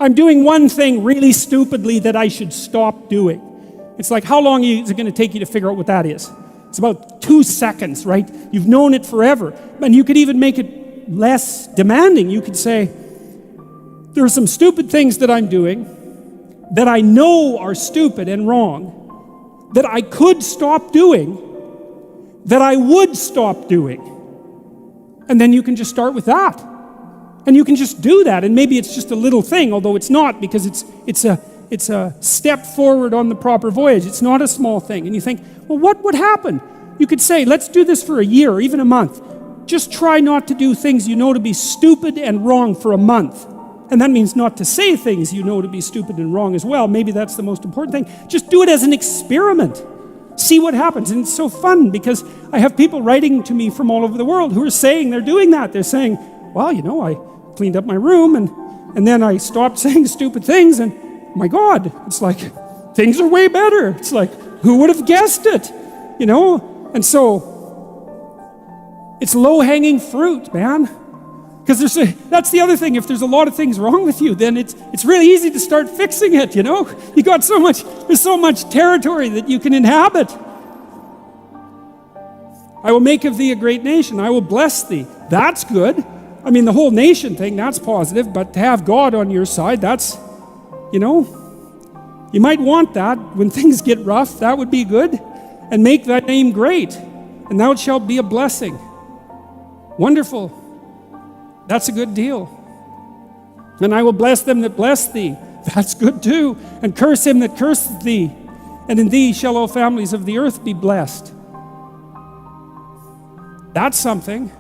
I'm doing one thing really stupidly that I should stop doing. It's like, how long is it going to take you to figure out what that is? It's about 2 seconds, right? You've known it forever. And you could even make it less demanding. You could say, there are some stupid things that I'm doing that I know are stupid and wrong, that I could stop doing, that I would stop doing. And then you can just start with that. And you can just do that. And maybe it's just a little thing, although it's not, because it's a step forward on the proper voyage. It's not a small thing. And you think, well, what would happen? You could say, let's do this for a year or even a month. Just try not to do things you know to be stupid and wrong for a month. And that means not to say things you know to be stupid and wrong as well. Maybe that's the most important thing. Just do it as an experiment. See what happens. And it's so fun because I have people writing to me from all over the world who are saying they're doing that. They're saying, well, I cleaned up my room and then I stopped saying stupid things and my God, it's like things are way better. It's like, who would have guessed it? And so it's low-hanging fruit, man. Because that's the other thing. If there's a lot of things wrong with you, then it's really easy to start fixing it, You got there's so much territory that you can inhabit. I will make of thee a great nation. I will bless thee. That's good. I mean, the whole nation thing, that's positive, but to have God on your side, that's, you might want that when things get rough. That would be good. And make thy name great, and thou shalt be a blessing. Wonderful. That's a good deal. And I will bless them that bless thee. That's good too. And curse him that curseth thee. And in thee shall all families of the earth be blessed. That's something.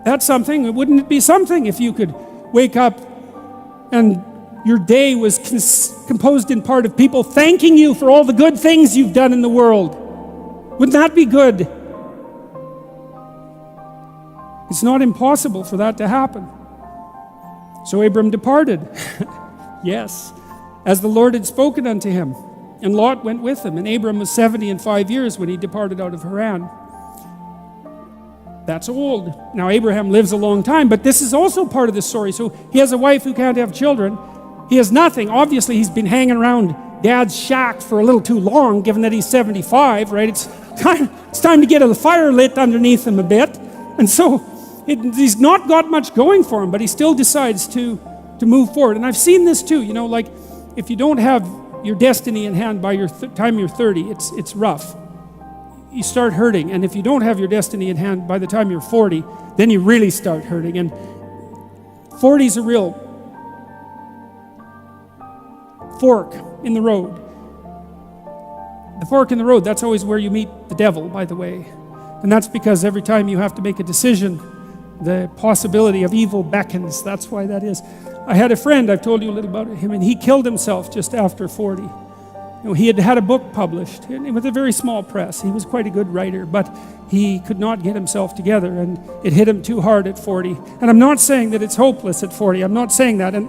That's something. Wouldn't it be something if you could wake up and your day was composed in part of people thanking you for all the good things you've done in the world? Wouldn't that be good? It's not impossible for that to happen. So Abram departed. Yes, as the Lord had spoken unto him. And Lot went with him. And Abram was 75 years when he departed out of Haran. That's old. Now Abraham lives a long time, but this is also part of the story. So he has a wife who can't have children. He has nothing. Obviously, he's been hanging around Dad's shack for a little too long, given that he's 75, right? It's time to get a fire lit underneath him a bit. And so he's not got much going for him, but he still decides to move forward. And I've seen this too, like if you don't have your destiny in hand by your time you're 30, it's rough. You start hurting. And if you don't have your destiny in hand by the time you're 40, then you really start hurting. And 40 is a real fork in the road. The fork in the road, that's always where you meet the devil, by the way. And that's because every time you have to make a decision, the possibility of evil beckons. That's why that is. I had a friend, I've told you a little about him, and he killed himself just after 40. He had a book published with a very small press. He was quite a good writer, but he could not get himself together, and it hit him too hard at 40. And I'm not saying that it's hopeless at 40. I'm not saying that. And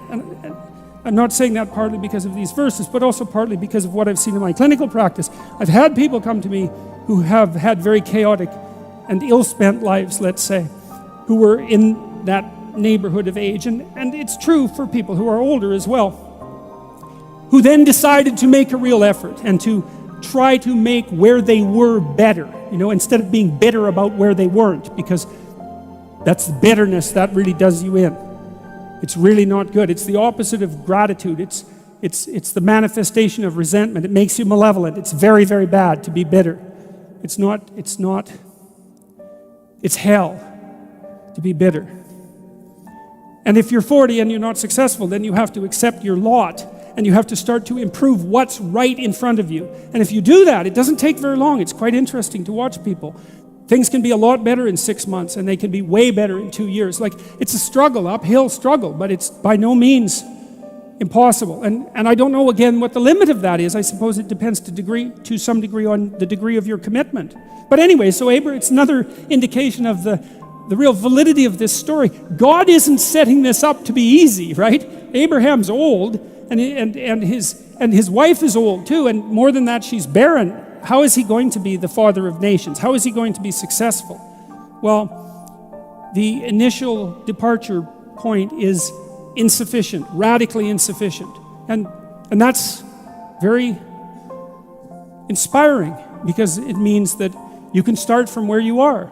I'm not saying that partly because of these verses, but also partly because of what I've seen in my clinical practice. I've had people come to me who have had very chaotic and ill-spent lives, let's say, who were in that neighborhood of age. And it's true for people who are older as well, who then decided to make a real effort and to try to make where they were better, instead of being bitter about where they weren't, because that's the bitterness that really does you in. It's really not good. It's the opposite of gratitude. It's the manifestation of resentment. It makes you malevolent. It's very, very bad to be bitter. It's hell to be bitter. And if you're 40 and you're not successful, then you have to accept your lot and you have to start to improve what's right in front of you. And if you do that, it doesn't take very long. It's quite interesting to watch people. Things can be a lot better in 6 months, and they can be way better in 2 years. Like, it's a struggle, uphill struggle, but it's by no means impossible. And I don't know, again, what the limit of that is. I suppose it depends to some degree on the degree of your commitment. But anyway, so it's another indication of the real validity of this story. God isn't setting this up to be easy, right? Abraham's old, and his wife is old too, and more than that, she's barren. How is he going to be the father of nations? How is he going to be successful? Well, the initial departure point is insufficient, radically insufficient. And that's very inspiring because it means that you can start from where you are.